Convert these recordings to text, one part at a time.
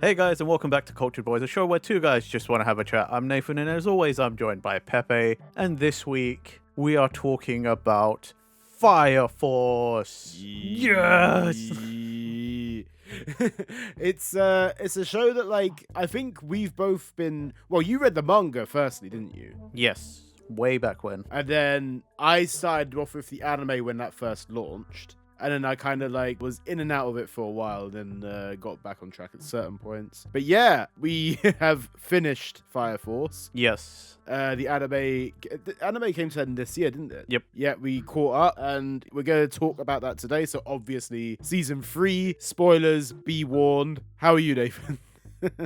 Hey guys, and welcome back to Cultured Boys, a show where two guys just want to have a chat. I'm Nathan, and as always, I'm joined by Pepe. And this week, we are talking about Fire Force. Yes! It's a show that, like, I think we've both been... Well, you read the manga firstly, didn't you? Yes, way back when. And then I started off with the anime when that first launched. And then I kind of like was in and out of it for a while, then got back on track at certain points. But yeah, we have finished Fire Force. Yes. The anime came to an end this year, didn't it? Yep. Yeah, we caught up, and we're going to talk about that today. So obviously, season 3, spoilers, be warned. How are you, Nathan?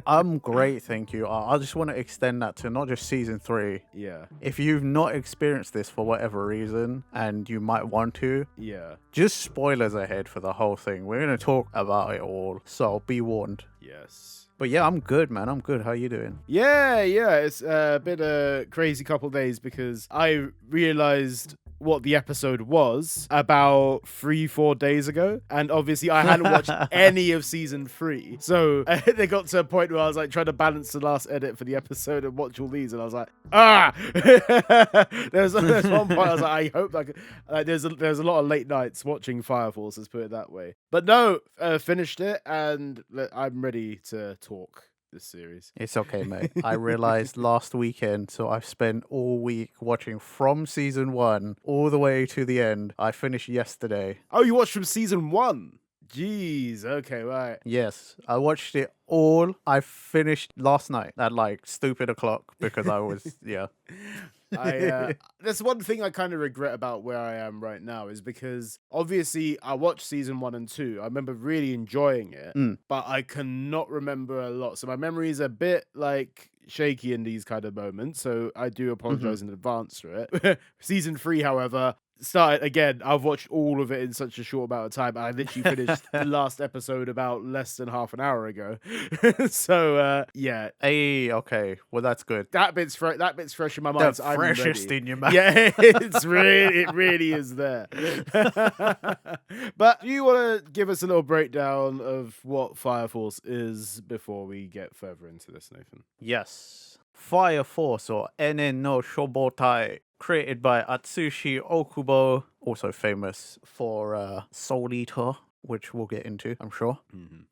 I'm great, thank you. I just want to extend that to not just season 3. Yeah. If you've not experienced this for whatever reason, and you might want to, Yeah. just spoilers ahead for the whole thing. We're going to talk about it all, so be warned. Yes. But yeah, I'm good, man. I'm good. How you doing? Yeah. It's been a crazy couple days because I realized what the episode was about 3-4 days ago, and obviously I hadn't watched any of season 3, so they got to a point where I was like trying to balance the last edit for the episode and watch all these, and I was like, there's one point I was like, I hope there's a lot of late nights watching Fire Force, let's put it that way. But no, finished it, and I'm ready to talk this series. It's okay, mate. I realized last weekend, so I've spent all week watching from season 1 all the way to the end. I finished yesterday. Oh, you watched from season 1? Jeez, okay, right. Yes, I watched it all. I finished last night at like stupid o'clock because I was, yeah. That's one thing I kind of regret about where I am right now, is because obviously I watched season 1 and 2. I remember really enjoying it, but I cannot remember a lot. So my memory is a bit like shaky in these kind of moments. So I do apologize in advance for it. Season 3, however, started again. I've watched all of it in such a short amount of time. I literally finished the last episode about less than half an hour ago. So yeah. Hey, okay. Well, that's good. That bit's fresh in my mind. The So freshest I'm ready. in your mouth. Yeah, it really is there. But do you want to give us a little breakdown of what Fire Force is before we get further into this, Nathan? Yes. Fire Force, or Enen no Shobotai, created by Atsushi Okubo, also famous for Soul Eater, which we'll get into, I'm sure.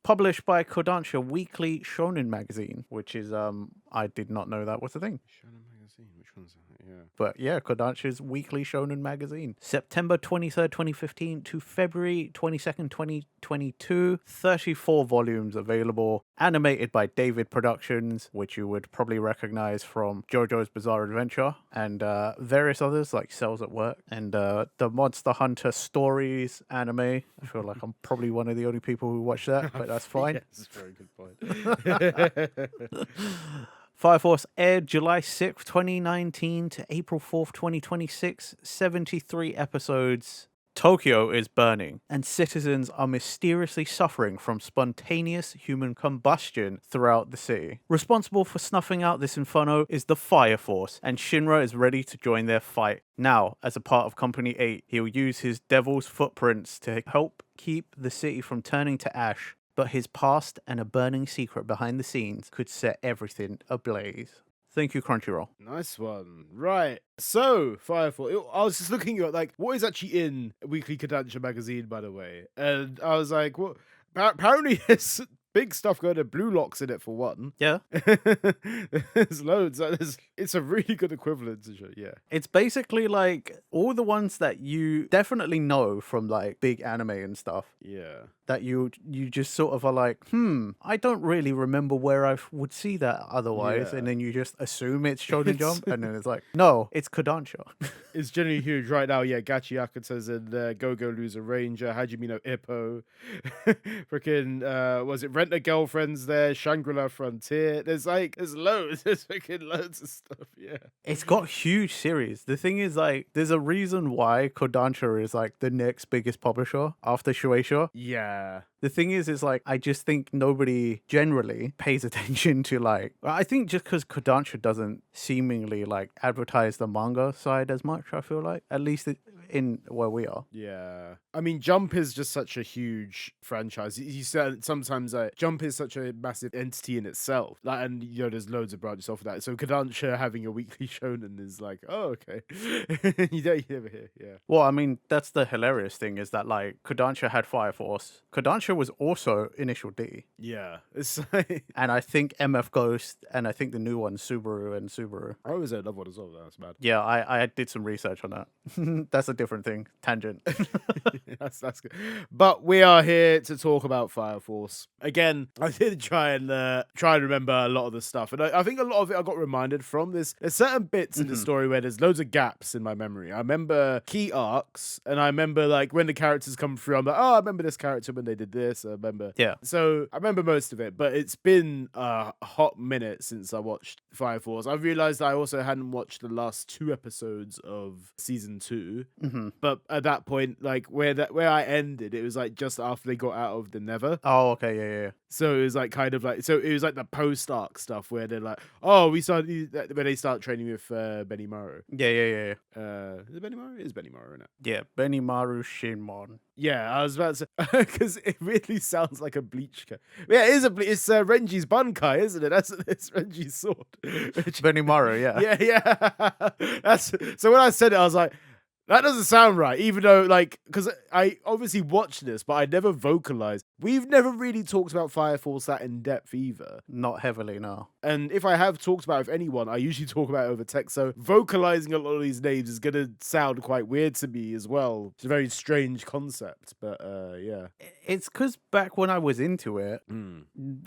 Published by Kodansha Weekly Shonen Magazine, which is, I did not know that was a thing. Shonen Magazine, which one's that? Yeah. But yeah, Kodansha's Weekly Shonen Magazine. September 23rd, 2015 to February 22nd, 2022. 34 volumes available. Animated by David Productions, which you would probably recognize from JoJo's Bizarre Adventure and various others like Cells at Work and the Monster Hunter Stories anime. I feel like I'm probably one of the only people who watch that, but that's fine. Yeah, that's a very good point. Fire Force aired July 6th, 2019 to April 4th, 2026. 73 episodes. Tokyo is burning, and citizens are mysteriously suffering from spontaneous human combustion throughout the city. Responsible for snuffing out this inferno is the Fire Force, and Shinra is ready to join their fight. Now, as a part of Company 8, he'll use his devil's footprints to help keep the city from turning to ash. But his past and a burning secret behind the scenes could set everything ablaze. Thank you, Crunchyroll. Nice one. Right. So, Fire Force. I was just looking at, like, what is actually in Weekly Kodansha magazine, by the way? And I was like, what? Apparently, there's big stuff going to Blue Locks in it, for one. Yeah. There's loads. It's a really good equivalent to show, yeah. It's basically like all the ones that you definitely know from like big anime and stuff. Yeah. That you just sort of are like, I don't really remember where I would see that otherwise. Yeah. And then you just assume it's Shonen Jump. And then it's like, no, it's Kodansha. It's generally huge right now. Yeah, Gachi Yakuza's in there, Go-Go Loser Ranger, Hajime no Ippo. Freaking, was it Rent a Girlfriend's there, Shangri-La Frontier. There's loads. There's freaking loads of stuff, yeah. It's got huge series. The thing is, like, there's a reason why Kodansha is like the next biggest publisher after Shueisha. Yeah. The thing is like, I just think nobody generally pays attention to, like, I think just because Kodansha doesn't seemingly, like, advertise the manga side as much, I feel like. At least in where we are. Yeah. I mean, Jump is just such a huge franchise. You said sometimes Jump is such a massive entity in itself. Like, and there's loads of branches off of that. So Kodansha having a weekly shonen is like, oh, okay. you never hear, yeah. Well, I mean, that's the hilarious thing is that like Kodansha had Fire Force. Kodansha was also Initial D. Yeah. It's like... And I think MF Ghost, and I think the new one, Subaru and Subaru. I always had another one as well. That's bad. Yeah, I did some research on that. That's a different thing. Tangent. That's good. But we are here to talk about Fire Force. Again, I did try and remember a lot of the stuff. And I think a lot of it I got reminded from this. There's certain bits in the story where there's loads of gaps in my memory. I remember key arcs, and I remember like when the characters come through, I'm like, oh, I remember this character when they did this. I remember. Yeah. So I remember most of it, but it's been a hot minute since I watched Fire Force. I realized I also hadn't watched the last 2 episodes of season 2. But at that point, like where I ended, it was like just after they got out of the Nether. Oh, okay, yeah. So it was like kind of like, so it was like the post arc stuff where they're like, oh, we started when they start training with Benimaru. Yeah. Is it Benimaru? It is Benimaru, isn't it? Yeah, Benimaru Shinmon. Yeah, I was about to say, because it really sounds like a Bleach. Yeah, it is it's Renji's Bankai, isn't it? It's Renji's sword. Benimaru, yeah. Yeah. So when I said it, I was like, that doesn't sound right, even though, like, because I obviously watched this, but I never vocalized. We've never really talked about Fire Force that in depth either. Not heavily, no. And if I have talked about it with anyone, I usually talk about it over text. So vocalizing a lot of these names is going to sound quite weird to me as well. It's a very strange concept, but yeah. It's because back when I was into it,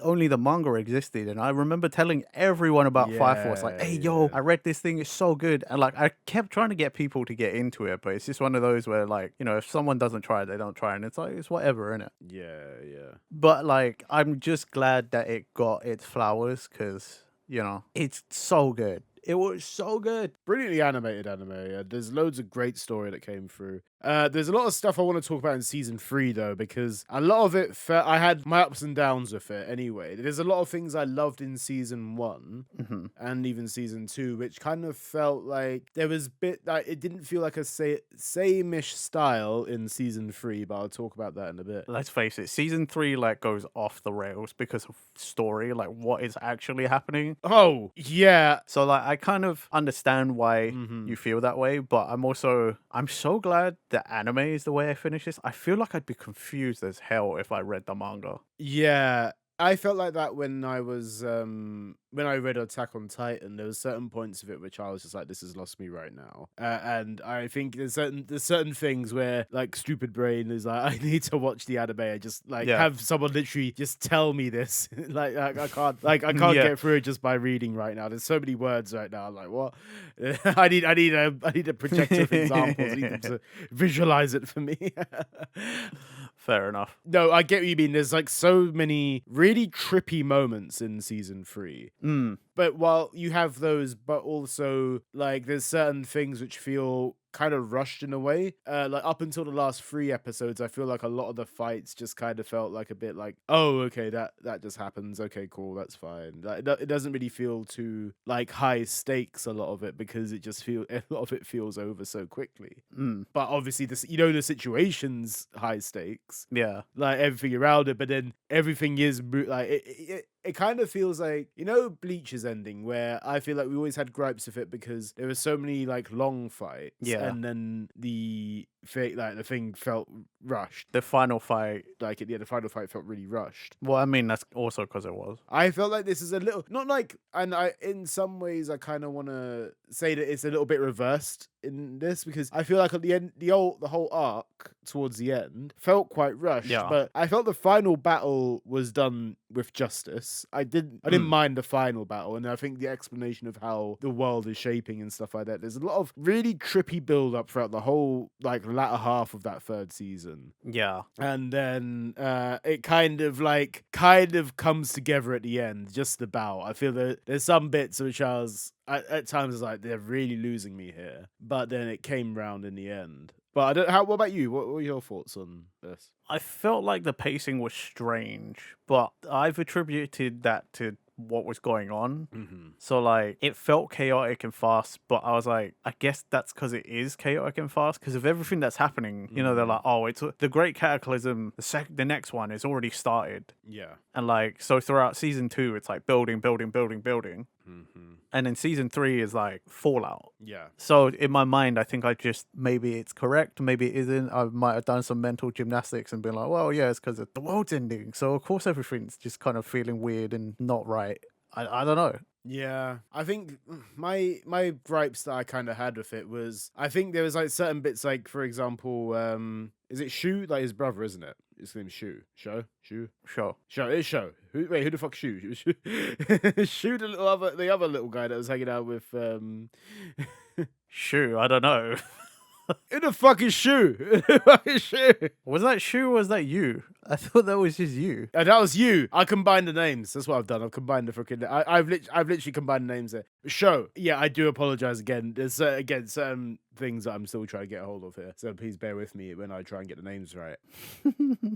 only the manga existed. And I remember telling everyone about Fire Force, like, hey, yo, I read this thing, it's so good. And like, I kept trying to get people to get into it, but it's just one of those where, like, if someone doesn't try it, they don't try it. And it's like, it's whatever, innit? Yeah. But like, I'm just glad that it got its flowers because, it's so good. It was so good. Brilliantly animated anime. There's loads of great story that came through. There's a lot of stuff I want to talk about in season 3 though, because a lot of it I had my ups and downs with it anyway. There's a lot of things I loved in season 1 and even season 2, which kind of felt like there was it didn't feel like a same-ish style in season 3, but I'll talk about that in a bit. Let's face it, season 3 like goes off the rails because of story, like what is actually happening. Oh, yeah. So like I kind of understand why you feel that way, but I'm so glad the anime is the way I finish this. I feel like I'd be confused as hell if I read the manga. Yeah, I felt like that when I was when I read Attack on Titan. There was certain points of it which I was just like, this has lost me right now. And I think there's certain things where like stupid brain is like, I need to watch the anime. I just like have someone literally just tell me this. I can't get through it just by reading right now. There's so many words right now. I'm like, what? I need a projector of examples. I need them to visualize it for me. Fair enough. No, I get what you mean. There's like so many really trippy moments in season 3. But while you have those, but also like there's certain things which feel kind of rushed in a way. Like up until the last 3 episodes, I feel like a lot of the fights just kind of felt like a bit like, oh, okay, that just happens. Okay, cool, that's fine. Like, it doesn't really feel too like high stakes, a lot of it, because a lot of it feels over so quickly. But obviously, the situation's high stakes. Yeah, like everything around it, but then everything is like it kind of feels like, Bleach's ending, where I feel like we always had gripes with it because there were so many like long fights. Yeah. And then the thing felt rushed. The final fight. The final fight felt really rushed. Well, I mean, that's also because it was. I felt like this is a little, not like, and in some ways I kind of want to say that it's a little bit reversed in this, because I feel like at the end, the whole arc towards the end felt quite rushed. Yeah. But I felt the final battle was done with justice. I didn't mind the final battle, and I think the explanation of how the world is shaping and stuff like that. There's a lot of really trippy build up throughout the whole like latter half of that 3rd season. Yeah. And then it kind of comes together at the end, just about. I feel that there's some bits which I was at times like, they're really losing me here, but then it came round in the end. But what about you? What were your thoughts on this? I felt like the pacing was strange, but I've attributed that to what was going on. Mm-hmm. So like it felt chaotic and fast, but I was like, I guess that's because it is chaotic and fast because of everything that's happening. You know, they're like, oh, it's the Great Cataclysm. The next one is already started. Yeah. And like, so throughout season 2, it's like building, building, building, building. Mm-hmm. And then season 3 is like Fallout. Yeah. So in my mind, I think maybe it's correct, maybe it isn't. I might have done some mental gymnastics and been like, well, yeah, it's because the world's ending. So of course everything's just kind of feeling weird and not right. I don't know. Yeah, I think my gripes that I kind of had with it was I think there was like certain bits, like for example, is it Shu, like his brother, isn't it? His name's Shu. Shu. Sure. It's Shu. Who the fuck Shu? Shu, Shu, the other little guy that was hanging out with Shu, I don't know. Who the fuck is Shu? Who the fuck is Shu? Was that Shu or was that you? I thought that was just you. That was you. I combined the names. That's what I've done. I've combined the freaking. I've literally combined the names there. Show. Yeah, I do apologize again. There's again certain things that I'm still trying to get a hold of here. So please bear with me when I try and get the names right.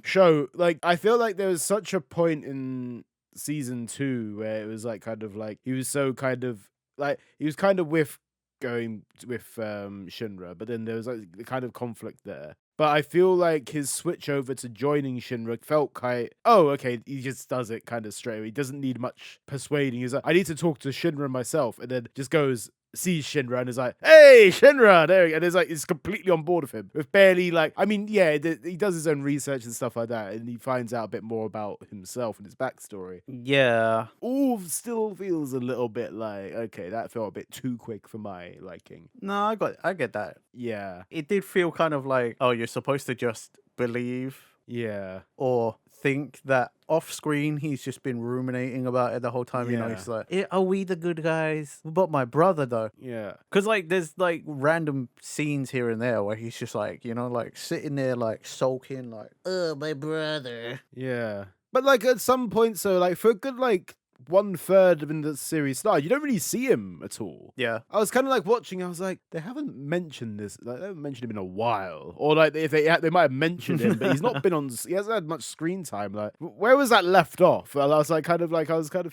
Show. Like I feel like there was such a point in season 2 where it was like kind of like he was so kind of like he was kind of with going with Shinra, but then there was like the kind of conflict there. But I feel like his switch over to joining Shinra felt quite, oh, okay, he just does it kind of straight away. He doesn't need much persuading. He's like, I need to talk to Shinra myself. And then just goes, sees Shinra and is like, hey, Shinra, there he go. And it's like, it's completely on board with him. With barely like, I mean, yeah, he does his own research and stuff like that. And he finds out a bit more about himself and his backstory. Yeah. All still feels a little bit like, okay, that felt a bit too quick for my liking. No, I get that. Yeah. It did feel kind of like, oh, you're supposed to just believe. Yeah. Or think that off screen he's just been ruminating about it the whole time. You know, he's like, are we the good guys? What about my brother though? Yeah. Because like there's like random scenes here and there where he's just like, you know, like sitting there like sulking like, oh, my brother. Yeah. But like at some point, so like for a good like 1/3 of the series start, you don't really see him at all. Yeah. I was kind of like watching, I was like, they haven't mentioned this, like they haven't mentioned him in a while. Or like if they might have mentioned him, but he's not been on, he hasn't had much screen time. Like where was that left off? And I was like kind of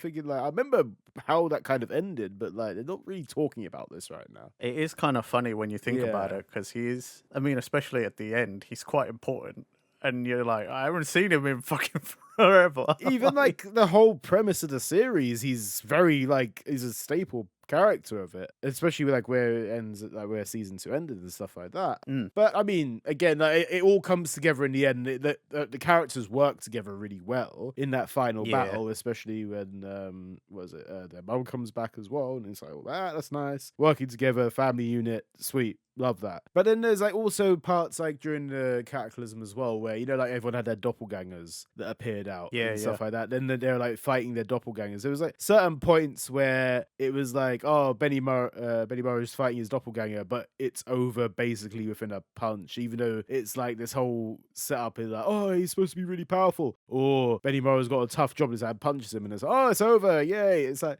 thinking like, I remember how that kind of ended, but like they're not really talking about this right now. It is kind of funny when you think about it, because he is, I mean, especially at the end, he's quite important. And you're like, I haven't seen him in fucking forever. Even like the whole premise of the series, he's very like, he's a staple character of it, especially with like where it ends, like where season 2 ended and stuff like that. But I mean, again, like, it all comes together in the end. The characters work together really well in that final battle, especially when their mum comes back as well, and it's like, well, that's nice, working together, family unit, sweet. Love that. But then there's like also parts like during the Cataclysm as well, where, you know, like everyone had their doppelgangers that appeared out and stuff like that. Then they're like fighting their doppelgangers. There was like certain points where it was like, oh, Benny Morrow's fighting his doppelganger, but it's over basically within a punch, even though it's like this whole setup is like, oh, he's supposed to be really powerful. Or Benny Morrow's got a tough job, and his hand punches him, and it's like, oh, it's over, yay. It's like,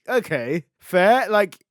okay, fair. Like,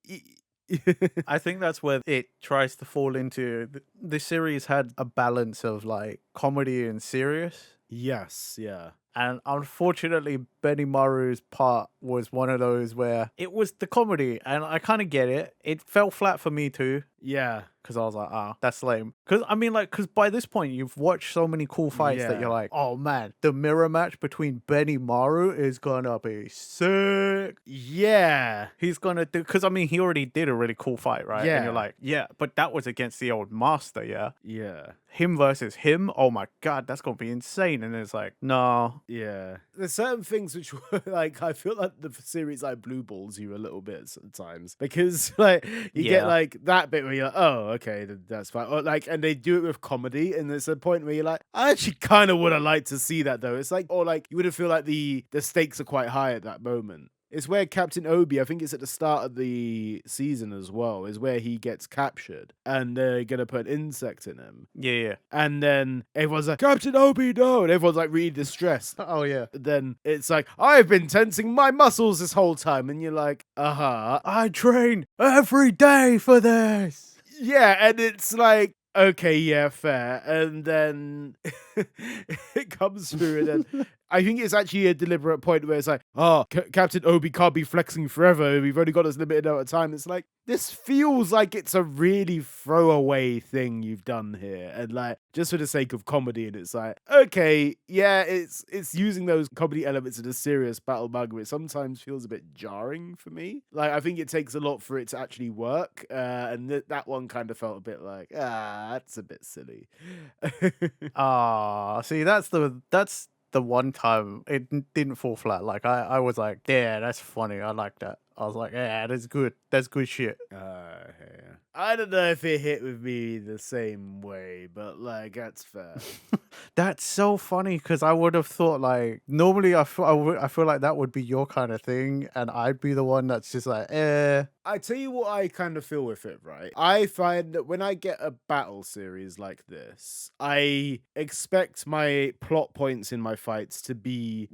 I think that's where it tries to fall into. The series had a balance of like comedy and serious. Yes, yeah. And unfortunately, Benny Maru's part was one of those where it was the comedy, and I kind of get it. It fell flat for me too. Yeah. Because I was like, that's lame. Because, I mean, like, because by this point, you've watched so many cool fights that you're like, oh, man, the mirror match between Benny Maru is gonna be sick. Yeah. He's gonna do, because, I mean, he already did a really cool fight, right? Yeah. And you're like, yeah, but that was against the old master, yeah? Yeah. Him versus him? Oh, my God, that's gonna be insane. And it's like, no. Yeah. There's certain things which were, like, I feel like the series, like, blue balls you a little bit sometimes. Because, like, you get, like, that bit where you're like, oh, okay, that's fine. Or like, and they do it with comedy, and there's a point where you're like, I actually kind of would have liked to see that though. It's like, or like, you would have feel like the stakes are quite high at that moment. It's where Captain Obi, I think it's at the start of the season as well, is where he gets captured and they're gonna put an insect in him. Yeah. And then everyone's like, Captain Obi, no! And everyone's like really distressed. Oh, yeah. Then it's like, I've been tensing my muscles this whole time. And you're like, I train every day for this. Yeah, and it's like, okay, yeah, fair. And then it comes through, and then I think it's actually a deliberate point where it's like, oh, Captain Obi can't be flexing forever. We've only got this limited amount of time. It's like, this feels like it's a really throwaway thing you've done here. And like, just for the sake of comedy. And it's like, okay, yeah, it's using those comedy elements in a serious battle manga. It sometimes feels a bit jarring for me. Like, I think it takes a lot for it to actually work. And that one kind of felt a bit like, that's a bit silly. See, that's the one time it didn't fall flat. Like I was like, yeah, that's funny. I like that. I was like, yeah, that's good. That's good shit. Yeah. I don't know if it hit with me the same way, but like that's fair. That's so funny because I would have thought like normally I feel like that would be your kind of thing, and I'd be the one that's just like, eh. I tell you what I kind of feel with it, right? I find that when I get a battle series like this, I expect my plot points in my fights to be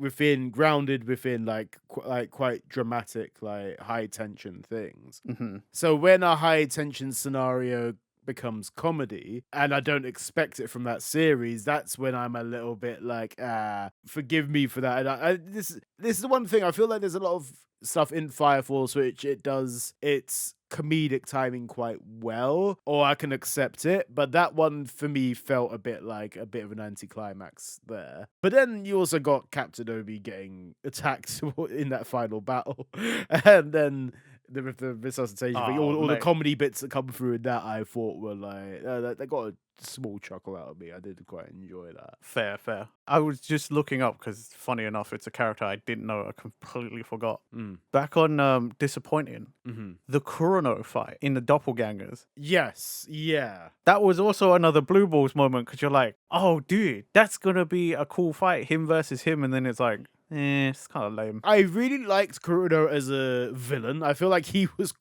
grounded within like quite dramatic, like high tension things. Mm-hmm. So when a high tension scenario becomes comedy and I don't expect it from that series, that's when I'm a little bit like, forgive me for that. And this is the one thing I feel like there's a lot of stuff in Fire Force which it does its comedic timing quite well, or I can accept it, but that one for me felt a bit of an anticlimax there. But then you also got Captain Obi getting attacked in that final battle, and then the resuscitation thing, all the comedy bits that come through in that I thought were like, they got a small chuckle out of me. I did quite enjoy that. Fair. I was just looking up because, funny enough, it's a character I didn't know. I completely forgot. Back on Disappointing, the Kurono fight in the Doppelgangers. Yes, yeah. That was also another Blue Balls moment because you're like, oh, dude, that's going to be a cool fight, him versus him. And then it's like, it's kind of lame. I really liked Kurono as a villain. I feel like he was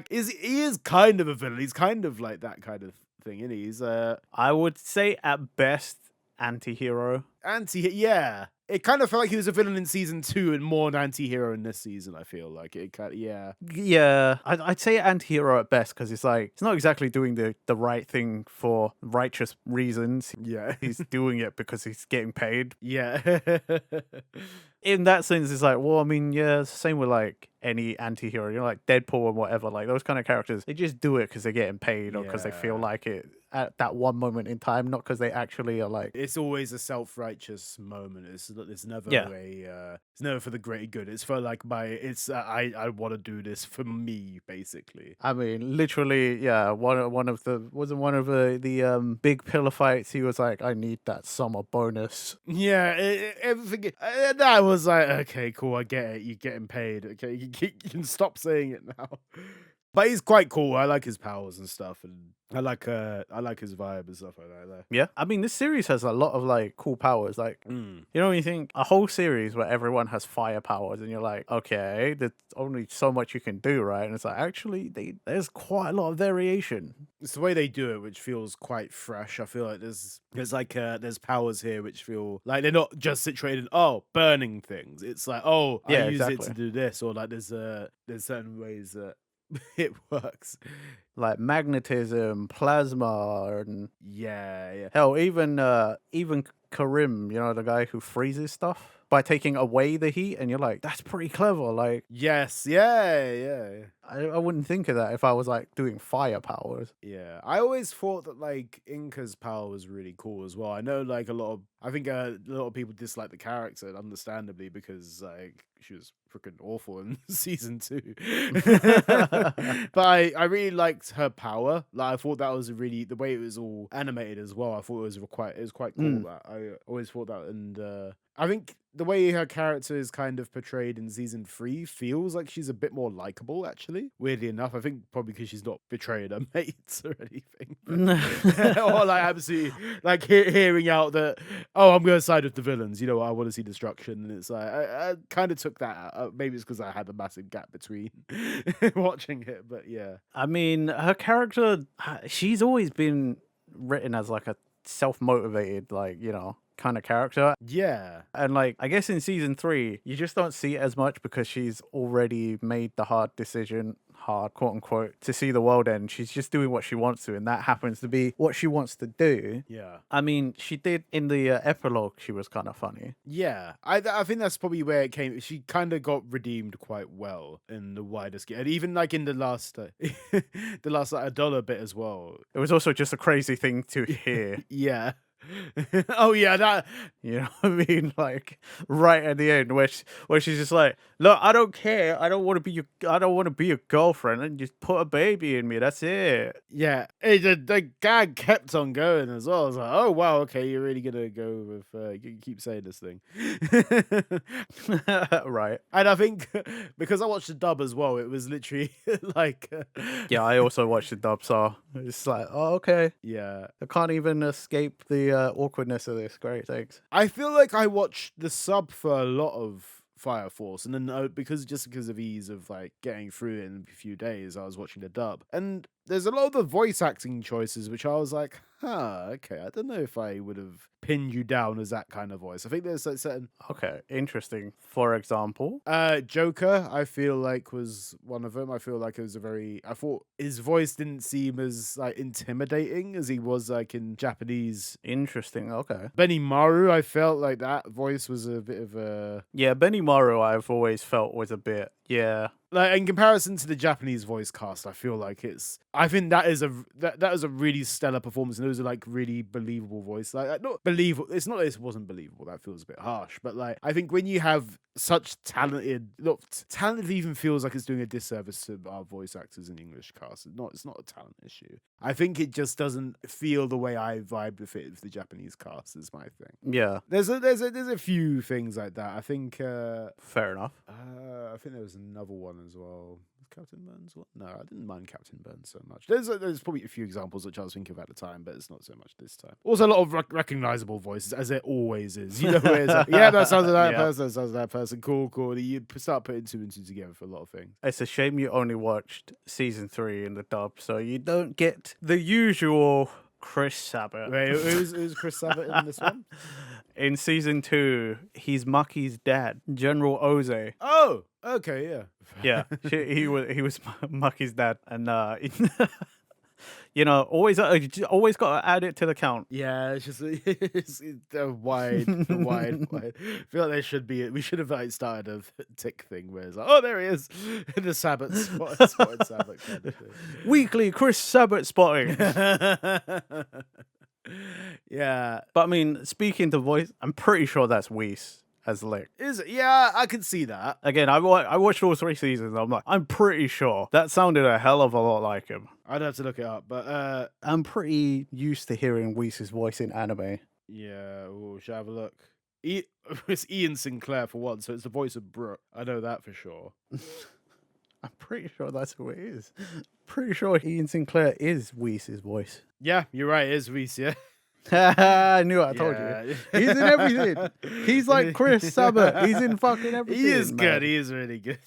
he is kind of a villain. He's kind of like that kind of thing, isn't he? He's I would say at best anti-hero. Yeah. It kind of felt like he was a villain in season 2 and more an anti-hero in this season, I feel like. It kind of, yeah. Yeah, I'd say anti-hero at best because it's like, it's not exactly doing the right thing for righteous reasons. Yeah. He's doing it because he's getting paid. Yeah. In that sense, it's like, well, I mean, yeah, it's the same with like any anti-hero, you know, like Deadpool and whatever, like those kind of characters, they just do it because they're getting paid or because they feel like it at that one moment in time, not because they actually are like... It's always a self-righteous moment. It's never it's never for the greater good. It's for like I want to do this for me, basically. I mean, literally, yeah, one of the big pillar fights, he was like, I need that summer bonus. Yeah, everything. That was like, okay, cool, I get it. You're getting paid. Okay, you can stop saying it now. But he's quite cool. I like his powers and stuff, and I like his vibe and stuff like that. Yeah, I mean, this series has a lot of like cool powers. Like, you know, when you think a whole series where everyone has fire powers, and you're like, okay, there's only so much you can do, right? And it's like, actually, there's quite a lot of variation. It's the way they do it, which feels quite fresh. I feel like there's powers here which feel like they're not just situated in burning things. It's like, I use it to do this, or like there's certain ways that it works, like magnetism, plasma, and yeah. Hell, even Karim, you know, the guy who freezes stuff by taking away the heat, and you're like, that's pretty clever. Like, yes, yeah. I wouldn't think of that if I was like doing fire powers. Yeah, I always thought that like Inka's power was really cool as well. I know like a lot of people dislike the character, understandably, because like she was freaking awful in season 2. But I really liked her power. Like I thought that was the way it was all animated as well. I thought it was quite cool. That I always thought that, and I think the way her character is kind of portrayed in season 3 feels like she's a bit more likable, actually. Weirdly enough, I think probably because she's not betraying her mates or anything. Or like absolutely like hearing out that, I'm going to side with the villains. You know, I want to see destruction. And it's like, I kind of took that out. Maybe it's because I had a massive gap between watching it, but yeah. I mean, her character, she's always been written as like a self-motivated, like, you know, kind of character. Yeah. And like, I guess in season 3, you just don't see it as much because she's already made the hard hard, quote unquote, to see the world end. She's just doing what she wants to, and that happens to be what she wants to do. Yeah. I mean, she did in the epilogue, she was kind of funny. Yeah. I think that's probably where it came. She kind of got redeemed quite well in the wider scheme. And even like in the last, the last like, a dollar bit as well. It was also just a crazy thing to hear. Yeah. Oh yeah, that you know what I mean? Like right at the end, where she's just like, "Look, I don't care. I don't want to be your girlfriend, and just put a baby in me. That's it." Yeah, the gag kept on going as well. I was like, "Oh wow, okay, you're really gonna go with you keep saying this thing." Right. And I think because I watched the dub as well, it was literally like, yeah, I also watched the dub, so it's like, oh okay, yeah, I can't even escape the awkwardness of this. Great, thanks. I feel like I watched the sub for a lot of Fire Force, and then because of ease of like getting through it in a few days, I was watching the dub, and there's a lot of the voice acting choices which I was like, okay, I don't know if I would have pinned you down as that kind of voice. I think there's like certain Okay, interesting. For example, Joker, I feel like was one of them. I feel like it was I thought his voice didn't seem as like intimidating as he was like in Japanese. Interesting. Okay. Benny Maru, I felt like that voice was a bit of a Yeah, Benny Maru, I've always felt was a bit. Yeah. Like in comparison to the Japanese voice cast, I feel like I think that is that is a really stellar performance, and those are like really believable voice. Like not believable. It's not that it wasn't believable. That feels a bit harsh, but like I think when you have such talented, look, talented even feels like it's doing a disservice to our voice actors in English cast. It's not a talent issue. I think it just doesn't feel the way I vibe with it with the Japanese cast. Is my thing. Yeah. There's a few things like that. I think. Fair enough. I think there was another one as well. Was Captain Burns one? No, I didn't mind Captain Burns so much. There's probably a few examples which I was thinking of at the time, but it's not so much this time. Also, a lot of recognizable voices, as it always is. You know, where it's like, yeah, that sounds like that person. That sounds like that person. Cool. You start putting two and two together for a lot of things. It's a shame you only watched season 3 in the dub, so you don't get the usual Chris Sabat. Wait, who's Chris Sabat in this one? In season 2, he's Maki's dad, General Oze. Oh, okay, yeah. Yeah, he was Maki's dad, and you know, always got to add it to the count. Yeah, it's just it's wide. I feel like we should have like started a tick thing where it's like, oh, there he is, the Sabbath spotted Sabbath kind of thing. Weekly Chris Sabat spotting. Yeah, but I mean, speaking to voice, I'm pretty sure that's Whis as Lick. Is it? Yeah, I can see that. Again, I watched all 3 seasons. I'm pretty sure that sounded a hell of a lot like him. I'd have to look it up, but I'm pretty used to hearing Whis' voice in anime. Yeah, should I have a look? It's Ian Sinclair for one, so it's the voice of Brooke. I know that for sure. I'm pretty sure that's who it is. Pretty sure Ian Sinclair is Whis' voice. Yeah, you're right. It is Whis, yeah. I knew it, I told you. He's in everything. He's like Chris Sabat. He's in fucking everything. He is man. good. He is really good.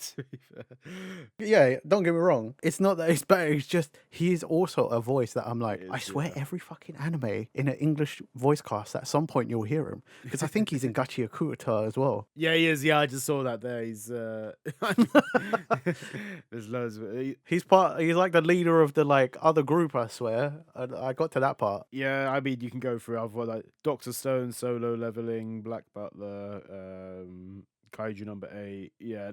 Yeah, don't get me wrong. It's not that he's better. It's just he is also a voice that I'm like, I swear every fucking anime in an English voice cast at some point you'll hear him. Because I think he's in Gachi Akuta as well. Yeah, he is. Yeah, I just saw that there. He's there's loads of it. He's like the leader of the like other group, I swear. I got to that part. Yeah, I mean you can go through other like Dr. Stone, Solo Leveling, Black Butler, Kaiju number 8. Yeah,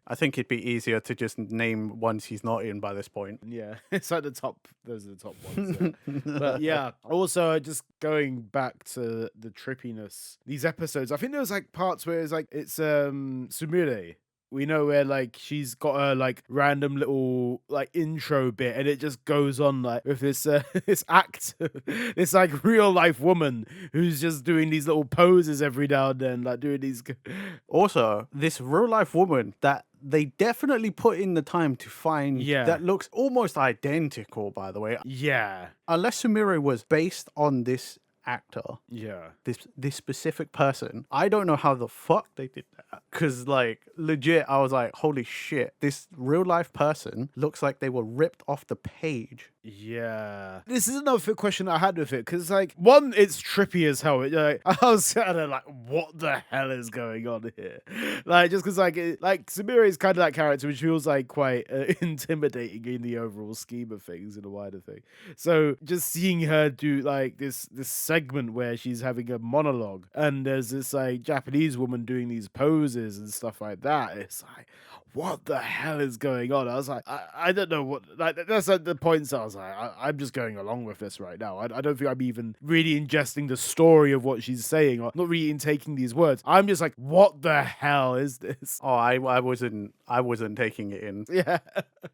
I think it'd be easier to just name ones he's not in by this point. Yeah, it's like the top. Those are the top ones. Yeah. But yeah, also just going back to the trippiness. These episodes, I think there was like parts where it's Sumire. We know where like she's got a like random little like intro bit, and it just goes on like with this this act, this like real life woman who's just doing these little poses every now and then, like doing these. Also, this real life woman that they definitely put in the time to find that looks almost identical, by the way. Yeah, unless Sumire was based on this actor, this specific person, I don't know how the fuck they did that, because like legit I was like, holy shit, this real life person looks like they were ripped off the page. Yeah. This is another question I had with it, because, like, one, it's trippy as hell. Like, I was kind of like, what the hell is going on here? Like, just because, like, Samira is kind of that character which feels, like, quite intimidating in the overall scheme of things, in a wider thing. So, just seeing her do, like, this segment where she's having a monologue, and there's this, like, Japanese woman doing these poses and stuff like that, it's like, what the hell is going on? I was like, I don't know what, like, that's like the points I was like, I'm just going along with this right now. I don't think I'm even really ingesting the story of what she's saying, or not really taking these words. I'm just like, what the hell is this? Oh, I wasn't taking it in. Yeah.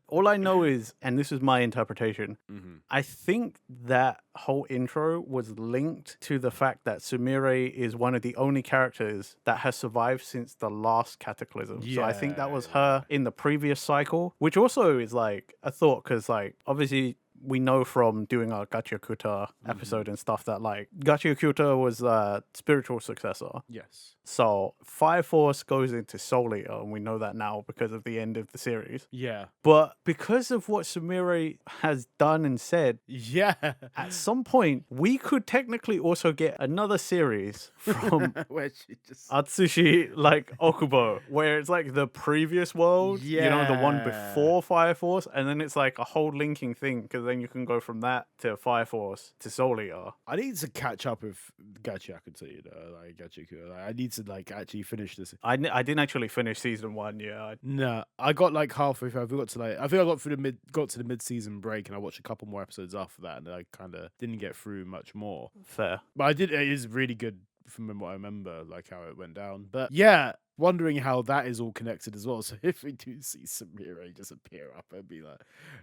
All I know is, and this is my interpretation, Mm-hmm. I think that whole intro was linked to the fact that Sumire is one of the only characters that has survived since the last cataclysm. So I think that was her in the previous cycle, which also is like a thought, because like obviously we know from doing our Gachyakuta episode and stuff that like Gachyakuta was a spiritual successor. Yes. So Fire Force goes into Soul Eater, and we know that now because of the end of the series. Yeah. But because of what Sumire has done and said, Yeah. at some point we could technically also get another series from Where she just Atsushi, like Okubo, where it's like the previous world, you know, the one before Fire Force, and then it's like a whole linking thing, because then you can go from that to Fire Force to Soul Eater. I need to catch up with Gachyakuta, you know, like Gachyakuta. Like, I need to like actually finish this. I didn't actually finish season 1, yeah. No, I got like halfway through. I think I got through got to the mid-season break, and I watched a couple more episodes after that, and I kind of didn't get through much more. Fair. But I did. It is really good from what I remember, like how it went down. But yeah, wondering how that is all connected as well. So if we do see Samira just appear up and be like,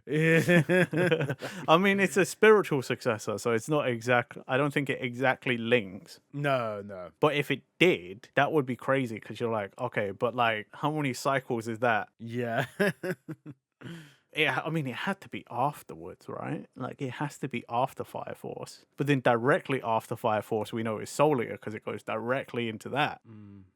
yeah. I mean, it's a spiritual successor, so it's not I don't think it exactly links. No. But if it did, that would be crazy, because you're like, okay, but like, how many cycles is that? Yeah. Yeah, I mean, it had to be afterwards, right? Like, it has to be after Fire Force. But then directly after Fire Force, we know is Soul Eater, because it goes directly into that.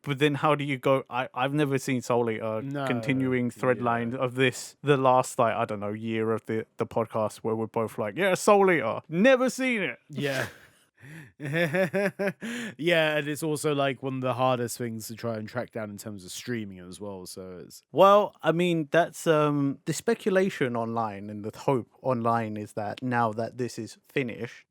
But then how do you go? I've never seen Soul Eater continuing thread line of this, the last, like, I don't know, year of the podcast, where we're both like, yeah, Soul Eater, never seen it. Yeah. Yeah, and it's also like one of the hardest things to try and track down in terms of streaming as well. So it's Well, I mean, that's the speculation online, and the hope online is that now that this is finished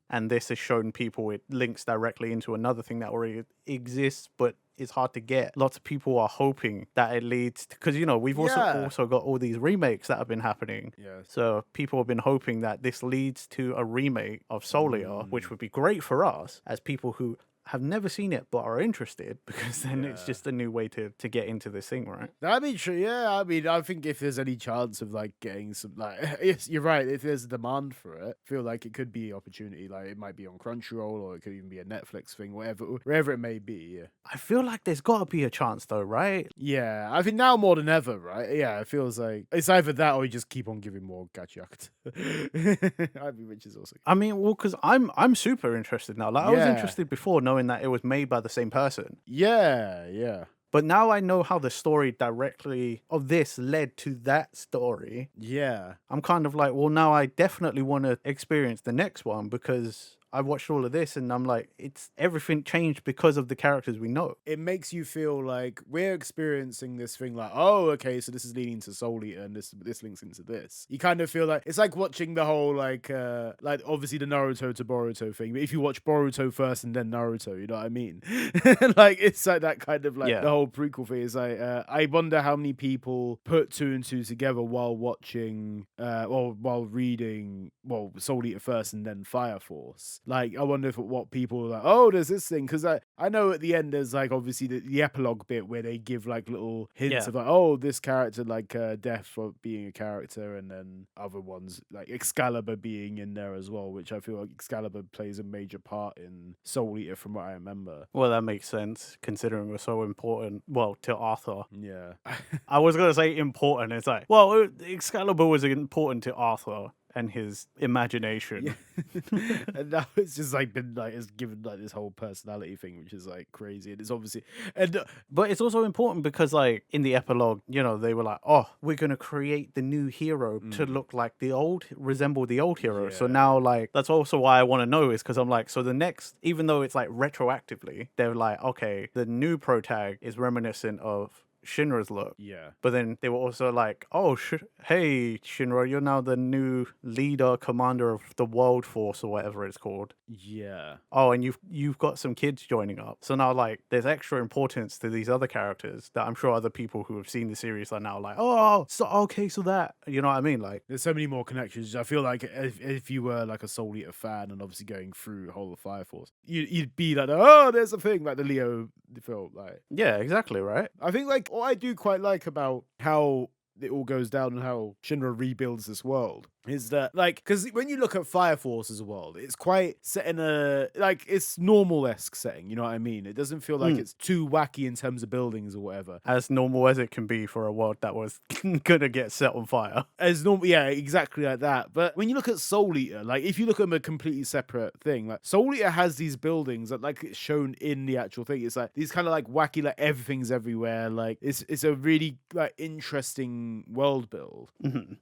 and this has shown people, it links directly into another thing that already exists, but it's hard to get. Lots of people are hoping that it leads to, because, you know, we've also got all these remakes that have been happening. Yes. So people have been hoping that this leads to a remake of Soul Eater, which would be great for us as people who have never seen it but are interested, because then it's just a new way to get into this thing, right? I mean, sure, yeah. I mean, I think if there's any chance of like getting some, like, yes, you're right. If there's a demand for it, I feel like it could be opportunity. Like, it might be on Crunchyroll, or it could even be a Netflix thing, wherever it may be. Yeah. I feel like there's got to be a chance, though, right? Yeah, I think now more than ever, right? Yeah, it feels like it's either that or you just keep on giving more Gachiakuta. I mean, which is also. I mean, well, because I'm super interested now. Like, I was interested before, knowing that it was made by the same person. Yeah. But now I know how the story directly of this led to that story. Yeah. I'm kind of like, well, now I definitely want to experience the next one, because I've watched all of this and I'm like, it's everything changed because of the characters we know. It makes you feel like we're experiencing this thing like, oh, okay, so this is leading to Soul Eater and this links into this. You kind of feel like it's like watching the whole like obviously the Naruto to Boruto thing. But if you watch Boruto first and then Naruto, you know what I mean? Like, it's like that kind of like the whole prequel thing is like, I wonder how many people put 2 and 2 together while watching or while reading Soul Eater first and then Fire Force. Like, I wonder what people are like, oh, there's this thing. Because I know at the end there's like obviously the epilogue bit where they give like little hints of like, oh, this character, like Death for being a character, and then other ones like Excalibur being in there as well, which I feel like Excalibur plays a major part in Soul Eater from what I remember. Well, that makes sense considering we're so important, well, to Arthur. Yeah. I was going to say important. It's like, well, Excalibur was important to Arthur. and his imagination. And now it's just like been like it's given like this whole personality thing, which is like crazy, and it's obviously and But it's also important because, like, in the epilogue, you know, they were like, oh, we're going to create the new hero to look like resemble the old hero. So now, like, that's also why I want to know, is because I'm like, so the next, even though it's like retroactively, they're like, okay, the new protag is reminiscent of Shinra's look. Yeah. But then they were also like, oh, hey, Shinra, you're now the new leader, commander of the World Force or whatever it's called. Yeah. Oh, and you've got some kids joining up. So now, like, there's extra importance to these other characters that I'm sure other people who have seen the series are now like, oh, so okay, so that, you know what I mean? Like, there's so many more connections. I feel like if you were like a Soul Eater fan and obviously going through the whole of Fire Force, you'd be like, oh, there's a thing like the Leo film. Like, yeah, exactly, right? I think like what I do quite like about how it all goes down and how Shinra rebuilds this world is that, like, because when you look at Fire Force as a world, it's quite set in a, like, it's normal-esque setting, you know what I mean? It doesn't feel like it's too wacky in terms of buildings or whatever. As normal as it can be for a world that was gonna get set on fire. As normal, yeah, exactly like that. But when you look at Soul Eater, like, if you look at them a completely separate thing, like, Soul Eater has these buildings that, like, it's shown in the actual thing. It's like these kind of like wacky, like, everything's everywhere. Like, it's a really, like, interesting world build.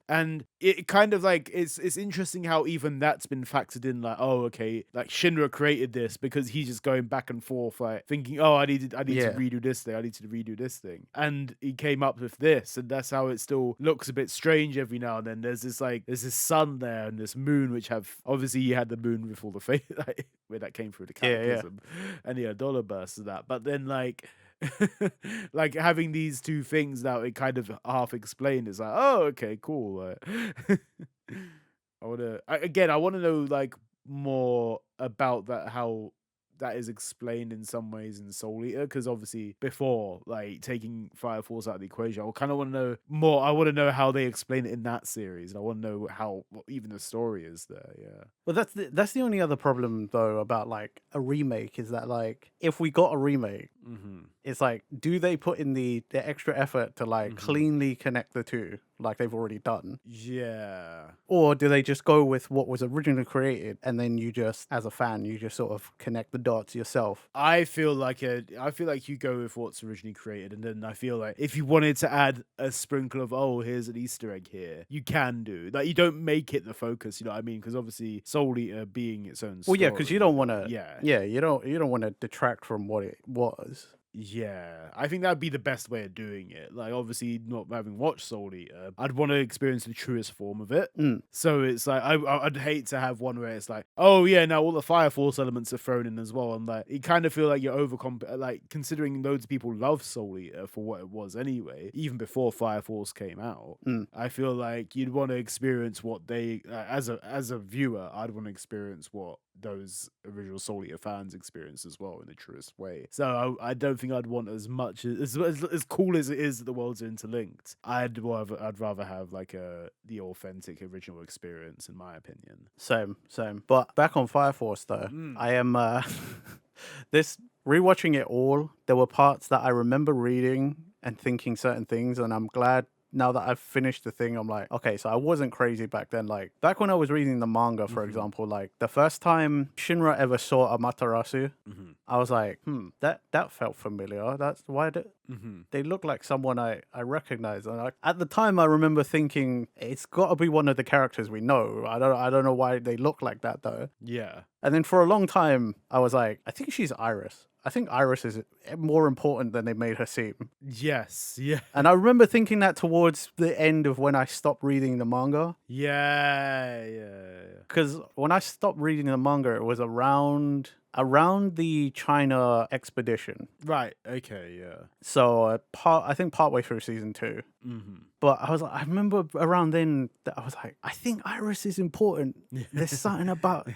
And it kind of like it's interesting how even that's been factored in, like, oh, okay, like Shinra created this because he's just going back and forth, like thinking, oh, I need to redo this thing, I need to redo this thing, and he came up with this, and that's how it still looks a bit strange every now and then. There's this sun there and this moon, which have obviously you had the moon with all the face like, where that came through the cataclysm, and the dollar bursts of that, but then like like having these two things now, it kind of half explained. It's like, oh, okay, cool. I want to know like more about that, how that is explained in some ways in Soul Eater, because obviously before, like, taking Fire Force out of the equation, I kind of want to know more. I want to know how they explain it in that series, and I want to know how what even the story is there. Yeah. Well, that's the only other problem though about like a remake, is that, like, if we got a remake, it's like, do they put in the extra effort to like cleanly connect the two like they've already done? Yeah. Or do they just go with what was originally created, and then you just, as a fan, you just sort of connect the dots yourself? I feel like you go with what's originally created, and then I feel like if you wanted to add a sprinkle of, oh, here's an Easter egg here, you can do. Like, you don't make it the focus, you know what I mean? Because obviously Soul Eater being its own story. Well, yeah, because you don't want to. Yeah, you don't want to detract from what it was. Yeah, I think that'd be the best way of doing it. Like, obviously, not having watched Soul Eater, I'd want to experience the truest form of it. So it's like I'd hate to have one where it's like, oh yeah, now all the Fire Force elements are thrown in as well, and like you kind of feel like you're like, considering loads of people love Soul Eater for what it was anyway, even before Fire Force came out. I feel like you'd want to experience what they, as a viewer, I'd want to experience what those original Soul Eater fans experience as well in the truest way. So I don't think I'd want as much as cool as it is that the worlds are interlinked. I'd rather have like the authentic original experience, in my opinion. Same. But back on Fire Force though, I am this rewatching it all. There were parts that I remember reading and thinking certain things, and I'm glad now that I've finished the thing, I'm like, okay, so I wasn't crazy back then. Like, back when I was reading the manga, for example, like, the first time Shinra ever saw Amaterasu, I was like, that felt familiar. That's why they look like someone I recognize. And at the time, I remember thinking, it's got to be one of the characters we know. I don't know why they look like that, though. Yeah. And then for a long time, I was like, I think she's Iris. I think Iris is more important than they made her seem. Yes, yeah. And I remember thinking that towards the end of when I stopped reading the manga. Yeah. Because when I stopped reading the manga, it was around the China expedition. Right, okay, yeah. So I think partway through season 2. But I remember around then that I was like, I think Iris is important. There's something about,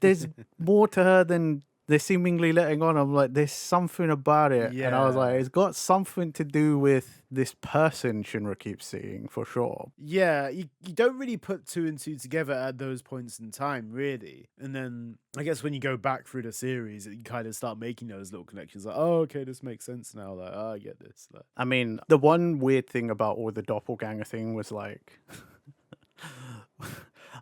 there's more to her than they're seemingly letting on. I'm like, there's something about it. And I was like, it's got something to do with this person Shinra keeps seeing, for sure. Yeah, you don't really put two and two together at those points in time, really. And then I guess when you go back through the series, you kind of start making those little connections. Like, oh, okay, this makes sense now. Like, oh, I get this. Like, I mean, the one weird thing about all the doppelganger thing was like,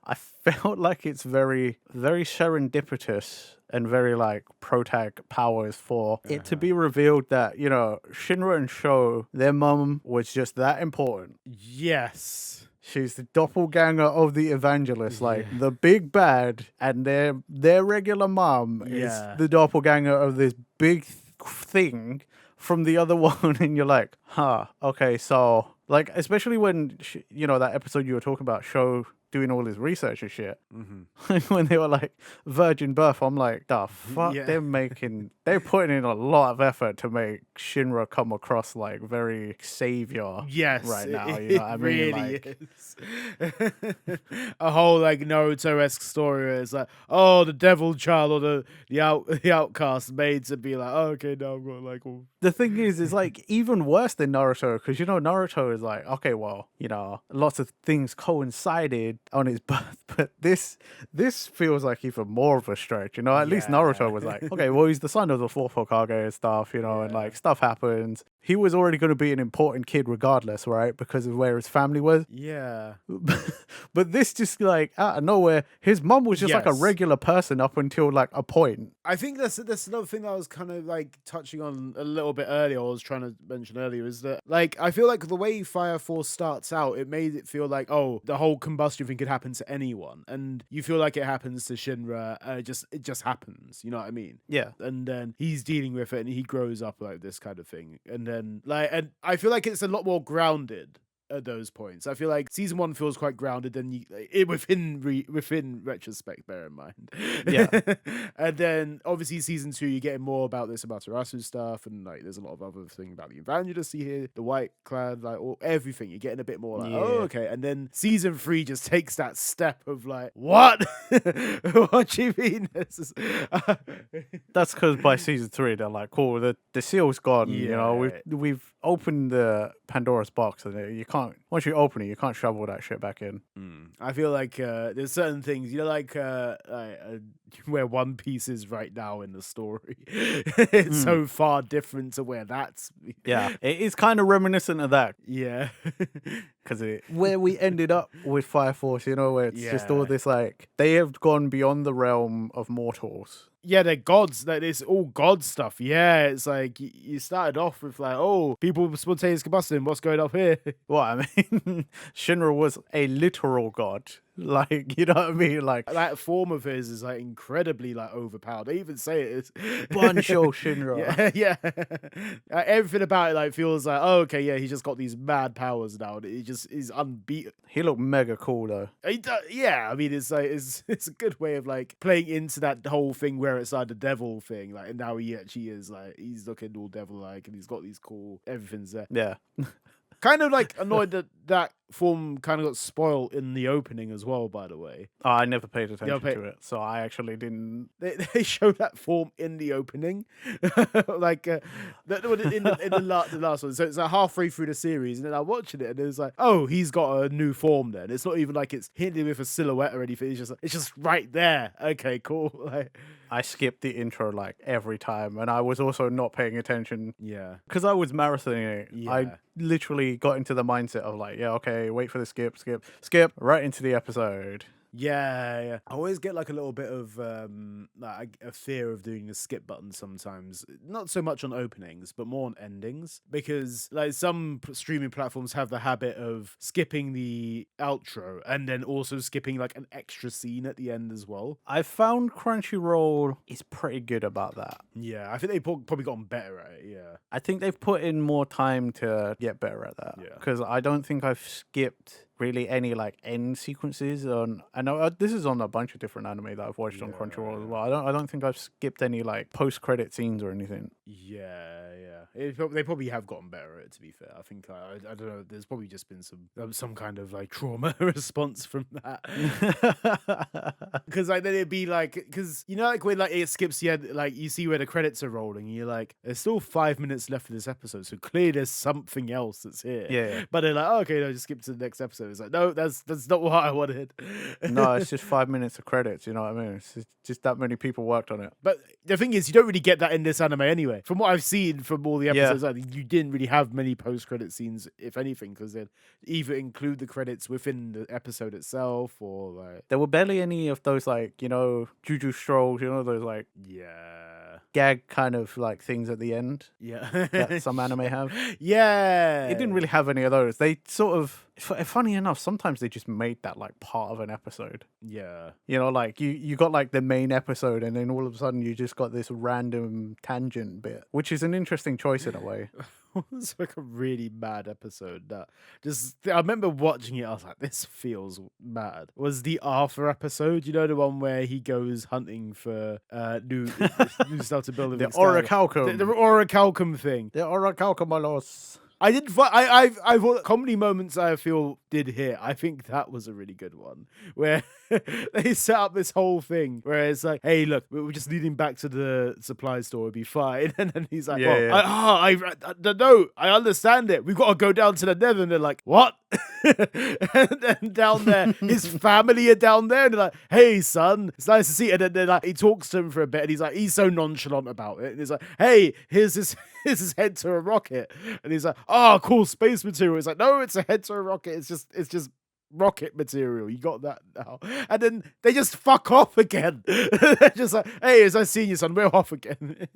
I felt like it's very, very serendipitous and very like protag powers for it to be revealed that, you know, Shinra and Sho, their mum was just that important. Yes. She's the doppelganger of the evangelist, like the big bad, and their regular mom is the doppelganger of this big thing from the other one, and you're like, huh, okay, so like, especially when you know that episode you were talking about, Sho doing all his research and shit. When they were like virgin birth, I'm like, the fuck, they're putting in a lot of effort to make Shinra come across like very savior. Yes, right now, you know what I mean? Really Like, is. A whole like Naruto-esque story where it's like, oh, the devil child or the outcast made to be like, oh, okay, now I'm going like, oh. The thing is like even worse than Naruto, because you know Naruto is like, okay, well, you know, lots of things coincided on his birth, but this feels like even more of a stretch, you know. At least Naruto was like, okay, well, he's the son of the fourth Hokage and stuff, you know, and like stuff happens. He was already going to be an important kid regardless, right? Because of where his family was. Yeah. But this just like out of nowhere, his mum was just like a regular person up until like a point. I think that's another thing that I was kind of like touching on a little bit earlier, I was trying to mention earlier, is that like I feel like the way Fire Force starts out, it made it feel like, oh, the whole combustion thing could happen to anyone, and you feel like it happens to Shinra, it just happens, you know what I mean? Yeah. And then he's dealing with it and he grows up like this kind of thing, and then like, and I feel like it's a lot more grounded at those points. I feel like season 1 feels quite grounded, and within retrospect, bear in mind. Yeah. And then obviously season 2, you're getting more about this Amaterasu stuff, and like there's a lot of other thing about the Evangelists here, the White Clan, like everything. You're getting a bit more like, oh, okay. And then season 3 just takes that step of like, what? What do you mean? That's because by season 3 they're like, cool, the seal's gone. You know, we've opened the Pandora's box, and you can't, once you open it, you can't shovel that shit back in. I feel like there's certain things, you know, like where One Piece is right now in the story. It's so far different to where that's. Yeah, it is kind of reminiscent of that. Yeah. Because where we ended up with Fire Force, you know, where it's just all this like, they have gone beyond the realm of mortals. Yeah, they're gods. That it's all god stuff. Yeah, it's like you started off with like, oh, people spontaneous combustion. What's going up here? Well, I mean, Shinra was a literal god. Like, you know what I mean? Like, that form of his is like incredibly like overpowered. They even say it is Bansho Shinra. Yeah. Everything about it like feels like, oh, okay, yeah, he's just got these mad powers now. And he just is unbeaten. He looked mega cool though. Yeah, I mean, it's like it's a good way of like playing into that whole thing where it's like the devil thing, like, and now he actually is like, he's looking all devil like, and he's got these cool, everything's there. Yeah. Kind of like annoyed that form kind of got spoiled in the opening as well, by the way. Oh, I never paid attention to it, so I actually didn't. They show that form in the opening, like in the last one. So it's like halfway through the series, and then I'm watching it, and it's like, oh, he's got a new form. Then it's not even like it's hinted with a silhouette or anything. It's just right there. Okay, cool. Like, I skipped the intro like every time, and I was also not paying attention. Yeah, because I was marathoning it. Yeah. I literally got into the mindset of like, yeah, okay, wait for the skip right into the episode. Yeah. I always get like a little bit of like a fear of doing the skip button sometimes. Not so much on openings, but more on endings, because like some streaming platforms have the habit of skipping the outro and then also skipping like an extra scene at the end as well. I found Crunchyroll is pretty good about that. Yeah, I think they've probably gotten better at it. Yeah, I think they've put in more time to get better at that. Yeah, because I don't think I've skipped really any like end sequences on. I know this is on a bunch of different anime that I've watched on Crunchyroll as well. I don't think I've skipped any like post credit scenes or anything. Yeah. They probably have gotten better at it, to be fair. I think I don't know. There's probably just been some kind of like trauma response from that. Because like then it'd be like, because you know, like when like it skips the end, like you see where the credits are rolling, and you're like, there's still 5 minutes left of this episode, so clearly there's something else that's here. Yeah. But they're like, oh, okay, no, just skip to the next episode. It's like, no, that's not what I wanted. No, it's just 5 minutes of credits. You know what I mean? It's just that many people worked on it. But the thing is, you don't really get that in this anime anyway. From what I've seen from all the episodes, I think you didn't really have many post-credit scenes, if anything, because they'd either include the credits within the episode itself or like... There were barely any of those, like, Juju strolls, those, like... Yeah. Gag kind of, like, things at the end. Yeah. That some anime have. Yeah. It didn't really have any of those. They sort of... Funny enough, sometimes they just made that, like, part of an episode. Yeah. Like, you got, like, the main episode, and then all of a sudden you just got this random tangent bit, which is an interesting choice in a way. It was like a really mad episode that I remember watching it, I was like, this feels mad. Was the Arthur episode, the one where he goes hunting for new stuff to build? The orichalcum. The orichalcum thing. The orichalcumalos. I did. I've comedy moments I feel did hit. I think that was a really good one where they set up this whole thing where it's like, hey, look, we're just leading back to the supply store, it'll be fine. And then he's like, I no, I understand it. We've got to go down to the Nether. And they're like, what? And then down there, his family are down there, and they're like, hey, son, it's nice to see you. And then they're like, he talks to him for a bit, and he's so nonchalant about it. And he's like, hey, here's his head to a rocket. And he's like, oh, cool, space material. It's like, no, it's a head to a rocket. It's just rocket material. You got that now. And then they just fuck off again. They're just like, hey, as I see you, son, we're off again.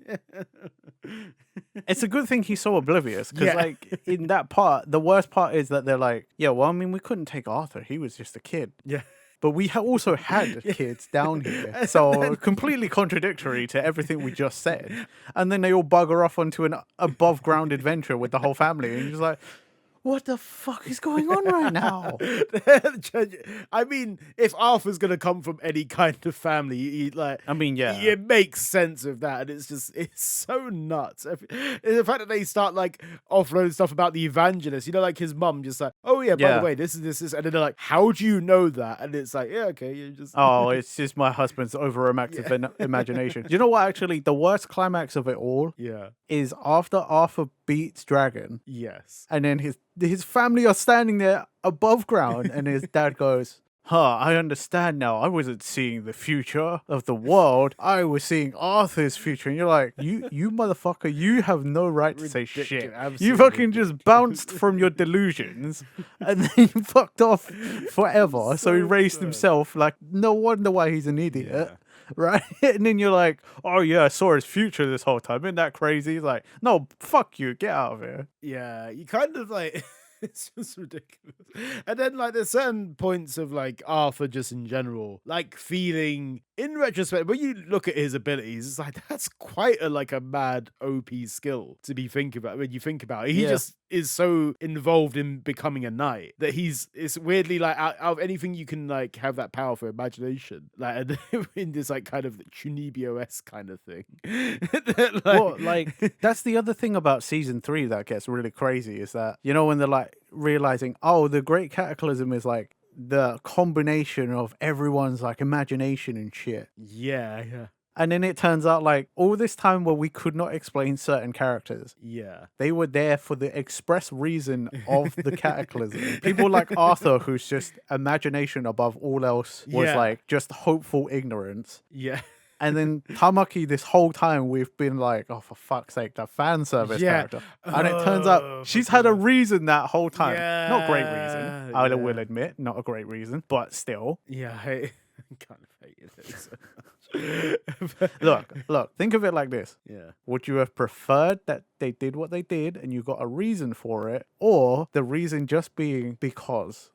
It's a good thing he's so oblivious, because like in that part, the worst part is that they're like, yeah, well, I mean, we couldn't take Arthur. He was just a kid. Yeah. But we also had kids down here. So completely contradictory to everything we just said. And then they all bugger off onto an above ground adventure with the whole family. And you're just like, what the fuck is going on right now? I mean, if Arthur's going to come from any kind of family, it makes sense of that. And it's so nuts. The fact that they start like offloading stuff about the evangelist, like his mum just like, oh yeah, by the way, this is. And then they're like, how do you know that? And it's like, yeah, okay. You just... Oh, it's just my husband's overactive imagination. You know what, actually, the worst climax of it all is after Arthur beats Dragon. Yes. And then his family are standing there above ground, and his dad goes, I understand now. I wasn't seeing the future of the world. I was seeing Arthur's future. And you're like, you motherfucker, you have no right to say shit. You fucking just bounced from your delusions and then fucked off forever. So he raised himself. Like, no wonder why he's an idiot. Yeah. Right? And then you're like, oh yeah, I saw his future this whole time. Isn't that crazy? He's like, no, fuck you. Get out of here. Yeah, you kind of like... It's just ridiculous. And then like there's certain points of like Arthur just in general, like feeling in retrospect, when you look at his abilities, it's like that's quite a mad OP skill to be thinking about when you think about it. He just is so involved in becoming a knight that it's weirdly like out of anything you can like have that powerful imagination, like in this like kind of Chunibyo-esque kind of thing. That's the other thing about season 3 that gets really crazy is that, when they're like realizing, oh, the Great Cataclysm is like the combination of everyone's like imagination and shit. Yeah. And then it turns out like all this time where we could not explain certain characters. Yeah. They were there for the express reason of the cataclysm. People like Arthur, who's just imagination above all else, was like just hopeful ignorance. Yeah. And then Tamaki, this whole time, we've been like, oh, for fuck's sake, the fan service character. And it turns out she's had a reason that whole time. Yeah. Not a great reason, I will admit. Not a great reason, but still. Yeah, I kind of hated it so much. Look, think of it like this. Yeah. Would you have preferred that they did what they did and you got a reason for it, or the reason just being because?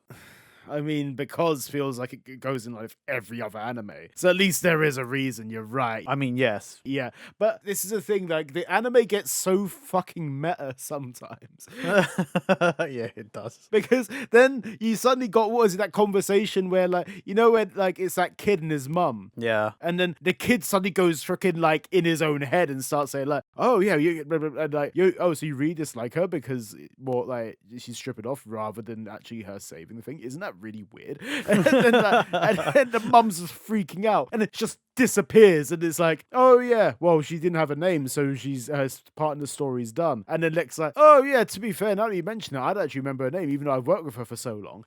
I mean, because feels like it goes in like every other anime. So at least there is a reason, you're right. I mean, yes. Yeah, but this is the thing, like, the anime gets so fucking meta sometimes. Yeah, it does. Because then you suddenly got, what is it, that conversation where, like, where, like, it's that kid and his mum. Yeah. And then the kid suddenly goes freaking, like, in his own head and starts saying, like, oh, yeah, and like, so you really dislike her because, well, like, she's stripping off rather than actually her saving the thing. Isn't that really weird? And then, and the mum's just freaking out, and it just disappears, and it's like, oh yeah, well, she didn't have a name, so she's her part in the story's done. And then Lex like, oh yeah, to be fair, now that you mention it, I'd actually remember her name, even though I've worked with her for so long.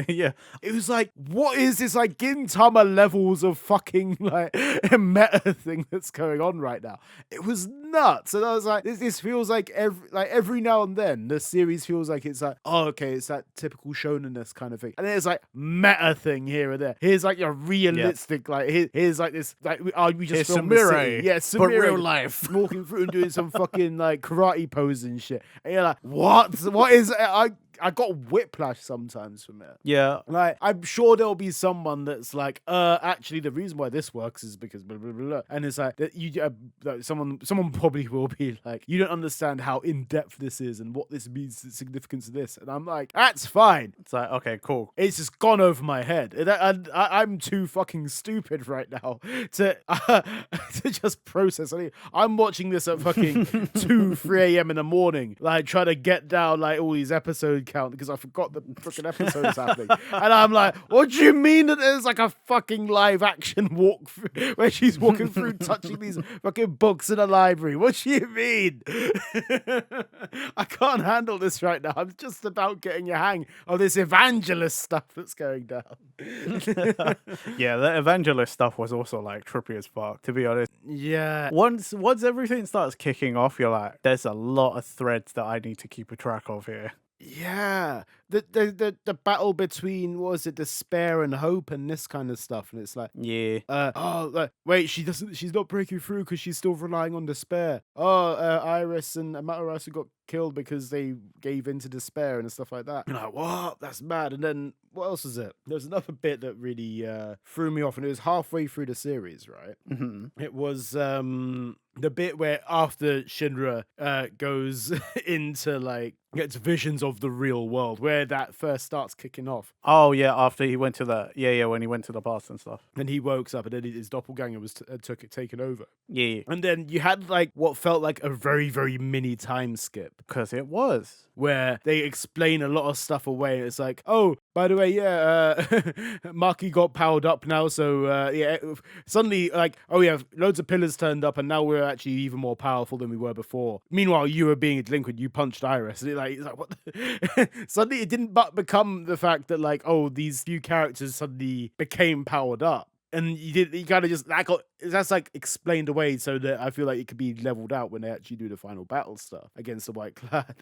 Yeah. It was like, what is this like Gintama levels of fucking like meta thing that's going on right now? It was nuts. And I was like, this feels like every now and then the series feels like it's like, oh, okay, it's that typical shonenness kind of thing. And then it's like meta thing here and there. Here's like a realistic, like here's like this, like we just Here's filmed the Sumire, city. Yeah, but Sumire real just life. walking through and doing some fucking like karate pose and shit. And you're like, what? What is I got whiplash sometimes from it. Yeah. Like, I'm sure there'll be someone that's like, actually, the reason why this works is because blah, blah, blah, blah. And it's like, that like someone probably will be like, you don't understand how in-depth this is and what this means, the significance of this. And I'm like, that's fine. It's like, okay, cool. It's just gone over my head. And I'm too fucking stupid right now to to just process. I'm watching this at fucking 2, 3 a.m. in the morning, like trying to get down like all these episode count because I forgot the freaking episode's happening. And I'm like, what do you mean that there's like a fucking live action walk where she's walking through touching these fucking books in a library? What do you mean? I can't handle this right now. I'm just about getting a hang of this evangelist stuff that's going down. Yeah, the evangelist stuff was also like trippy as fuck, to be honest. Yeah. Once everything starts kicking off, you're like, there's a lot of threads that I need to keep a track of here. Yeah, the battle between, what was it, despair and hope and this kind of stuff, and it's like, Yeah. like, wait, she's not breaking through because she's still relying on despair. Iris and Amaterasu got killed because they gave in to despair and stuff like that. And like, what? That's mad. And then what else is it? There's another bit that really threw me off, and it was halfway through the series, right? Mm-hmm. It was the bit where after Shinra goes into like gets visions of the real world, where that first starts kicking off. Oh yeah, after he went to when he went to the past and stuff. And he wakes up, and then his doppelganger was taken over. Yeah, And then you had like what felt like a very, very mini time skip, because it was. where they explain a lot of stuff away. It's like, oh, by the way, yeah, Maki got powered up now, so yeah, suddenly like, oh yeah, loads of pillars turned up, and now we're actually even more powerful than we were before. Meanwhile, you were being a delinquent, you punched Iris. And it's like what? Suddenly, it didn't become the fact that like, oh, these few characters suddenly became powered up. And you kind of just that's like explained away so that I feel like it could be leveled out when they actually do the final battle stuff against the White Clad.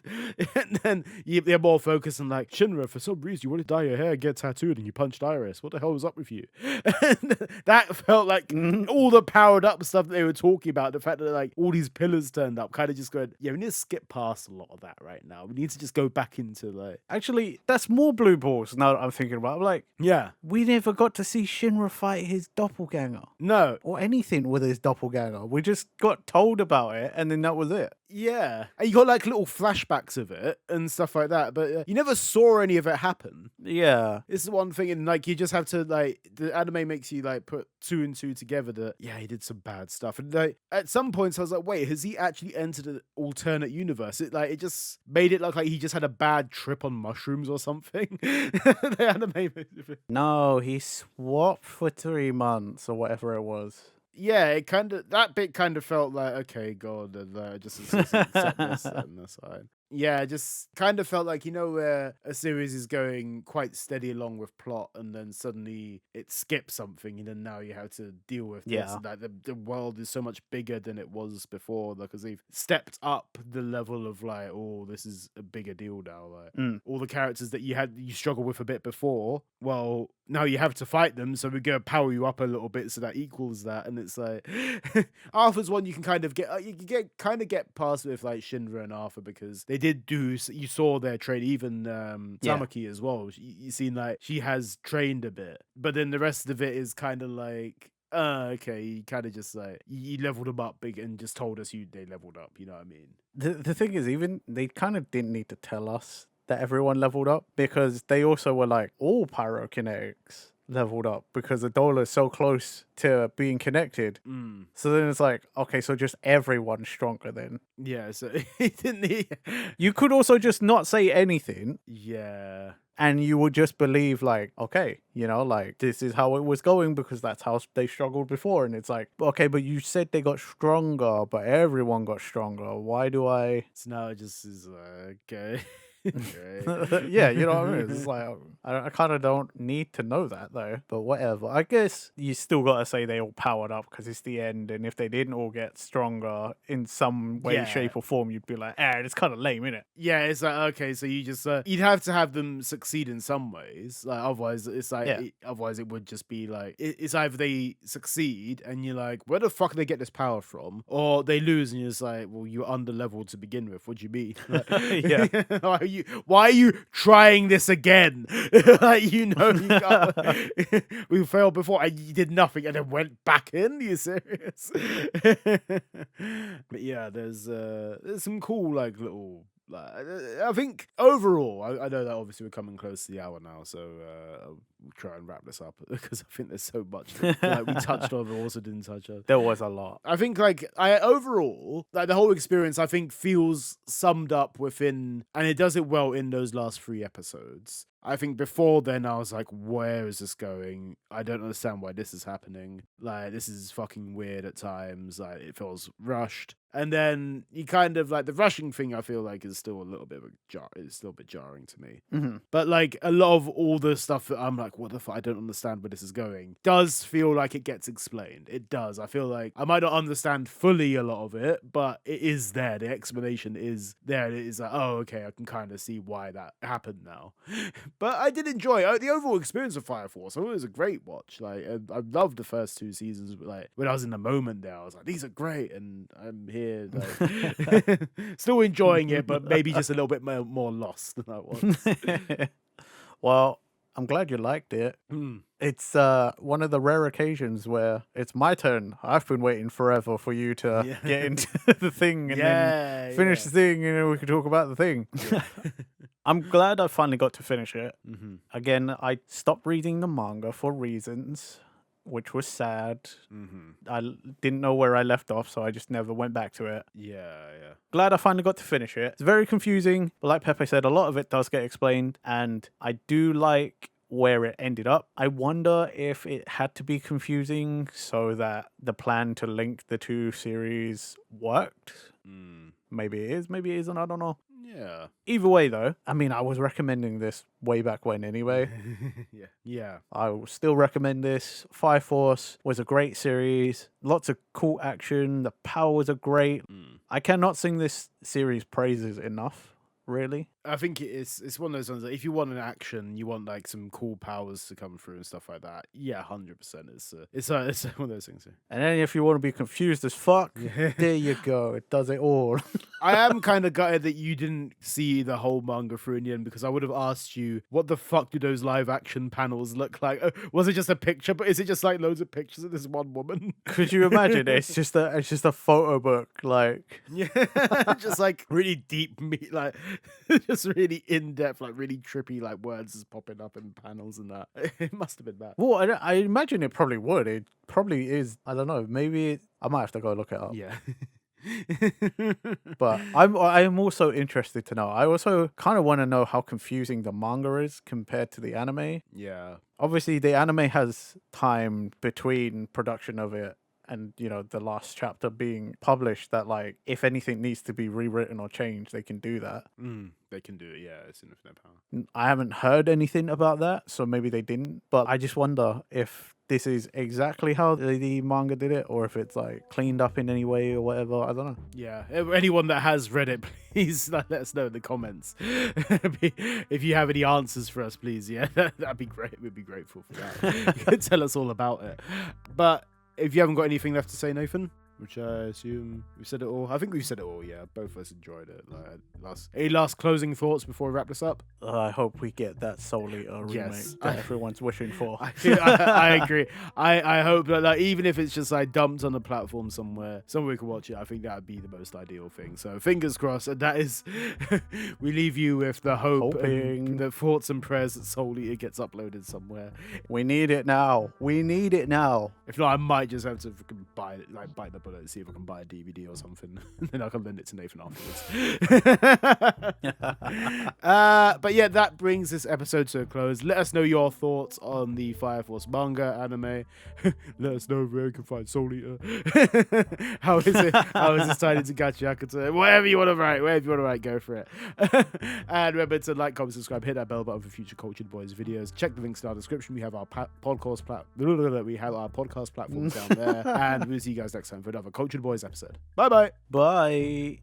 And then they're more focused on like, Shinra, for some reason you want to dye your hair, get tattooed, and you punched Iris. What the hell was up with you? And that felt like all the powered up stuff that they were talking about, the fact that like all these pillars turned up, kind of just going, yeah, we need to skip past a lot of that right now. We need to just go back into like, Actually, that's more blue balls now that I'm thinking about it. I'm like, yeah, we never got to see Shinra fight his doppelganger. no, Or anything with his doppelganger. We just got told about it, and then that was it. yeah, and you got like little flashbacks of it and stuff like that, but you never saw any of it happen. Yeah. It's the one thing, and like you just have to like, the anime makes you like put 2 and 2 together that yeah, he did some bad stuff, and like at some points I was like, wait, has he actually entered an alternate universe? It just made it look like he just had a bad trip on mushrooms or something. The anime, No, he swapped for 3 months or whatever it was. yeah, it that bit kind of felt like, okay, God, just accept this, and that's fine. Yeah, just kind of felt like, where a series is going quite steady along with plot, and then suddenly it skips something, and then now you have to deal with this. Yeah. And that the world is so much bigger than it was before, because they've stepped up the level of like, oh, this is a bigger deal now. Like all the characters that you struggled with a bit before, well, now you have to fight them, so we're gonna power you up a little bit so that equals that. And it's like Arthur's one you can kind of get get past with like Shinra and Arthur, because they did you saw their trade, even Tamaki as well. You seen like she has trained a bit, but then the rest of it is kind of like, okay, you kind of just like you leveled them up big and just told us they leveled up. You know what I mean? The thing is, even they kind of didn't need to tell us that everyone leveled up, because they also were like, all pyrokinetics leveled up because the dollar is so close to being connected. So then it's like, okay, so just everyone's stronger then. Yeah, so he didn't. You could also just not say anything. Yeah. And you would just believe like, okay, like this is how it was going because that's how they struggled before. And it's like, okay, but you said they got stronger, but everyone got stronger. Why do I? So now it just is okay. Yeah, you know what I mean? It's like, I kind of don't need to know that, though. But whatever. I guess you still got to say they all powered up because it's the end. And if they didn't all get stronger in some way, Yeah. shape, or form, you'd be like, it's kind of lame, innit? Yeah, it's like, okay, so you just you'd have to have them succeed in some ways, like otherwise it's like Yeah. otherwise it would just be like it's either they succeed and you're like, where the fuck did they get this power from, or they lose and you're just like, well, you're under leveled to begin with. What do you mean? Like, Yeah. why are you trying this again? Like, you got we failed before and you did nothing and then went back in. Are you serious? But yeah, there's some cool like little. I think overall, I know that obviously we're coming close to the hour now, so I'll try and wrap this up because I think there's so much that we touched on, but also didn't touch on. There was a lot. I think overall, like the whole experience, I think feels summed up within, and it does it well in those last 3 episodes. I think before then I was like, where is this going? I don't understand why this is happening. Like, this is fucking weird at times. Like, it feels rushed. And then you kind of like the rushing thing, I feel like is still a little bit of it's still a bit jarring to me. Mm-hmm. But like a lot of all the stuff that I'm like, what the fuck? I don't understand where this is going. Does feel like it gets explained. It does. I feel like I might not understand fully a lot of it, but it is there. The explanation is there. And it is like, oh, okay, I can kind of see why that happened now. But I did enjoy the overall experience of Fire Force. I thought it was a great watch. Like, I loved the first 2 seasons. But like when I was in the moment there, I was like, these are great, and I'm here, like, still enjoying it, but maybe just a little bit more lost than I was. Well, I'm glad you liked it. It's one of the rare occasions where it's my turn. I've been waiting forever for you to get into the thing and then finish the thing, and then we can talk about the thing. I'm glad I finally got to finish it. Mm-hmm. Again, I stopped reading the manga for reasons, which was sad. Mm-hmm. I didn't know where I left off, so I just never went back to it. Yeah. Glad I finally got to finish it. It's very confusing, but like Pepe said, a lot of it does get explained, and I do like where it ended up. I wonder if it had to be confusing so that the plan to link the 2 series worked. Maybe it is, maybe it isn't, I don't know. Yeah. Either way, though, I mean, I was recommending this way back when anyway. Yeah. I will still recommend this. Fire Force was a great series. Lots of cool action. The powers are great. I cannot sing this series' praises enough, really. I think it's one of those ones that if you want an action, you want like some cool powers to come through and stuff like that. Yeah, 100%. It's one of those things. And then if you want to be confused as fuck, there you go. It does it all. I am kind of gutted that you didn't see the whole manga through in the end, because I would have asked you, what the fuck do those live action panels look like? Was it just a picture? But is it just like loads of pictures of this one woman? Could you imagine? It's just a photo book, like just like really deep, like just really in depth, like really trippy, like words is popping up in panels and that. It must have been that. Well, I imagine it probably would. It probably is. I don't know. Maybe I might have to go look it up. Yeah. But I'm also interested to know. I also kind of want to know how confusing the manga is compared to the anime. Yeah. Obviously, the anime has time between production of it and, you know, the last chapter being published that, like, if anything needs to be rewritten or changed, they can do that. They can do it, yeah. It's infinite power. I haven't heard anything about that, so maybe they didn't. But I just wonder if this is exactly how the manga did it, or if it's like cleaned up in any way or whatever. I don't know. Yeah, anyone that has read it, please let us know in the comments. If you have any answers for us, please. Yeah, that'd be great. We'd be grateful for that. You can tell us all about it. But if you haven't got anything left to say, Nathan, which I assume we've said it all. I think we've said it all, yeah. Both of us enjoyed it. Any last closing thoughts before we wrap this up? I hope we get that Soul Eater remake that everyone's wishing for. I agree. I hope that, like, even if it's just like dumped on a platform somewhere we can watch it, I think that would be the most ideal thing. So fingers crossed. And that is, we leave you with the hope and the thoughts and prayers that Soul Eater gets uploaded somewhere. We need it now. We need it now. If not, I might just have to bite the book on it, see if I can buy a DVD or something. And then I can lend it to Nathan afterwards. But yeah, that brings this episode to a close. Let us know your thoughts on the Fire Force manga anime. Let us know where you can find Soul Eater. How is it? How is this tied into Gachiakuta? Whatever you want to write, go for it. And remember to like, comment, subscribe, hit that bell button for future Cultured Boys videos. Check the links in our description. We have our podcast platforms down there. And we'll see you guys next time for another Cultured Boys episode. Bye-bye. Bye.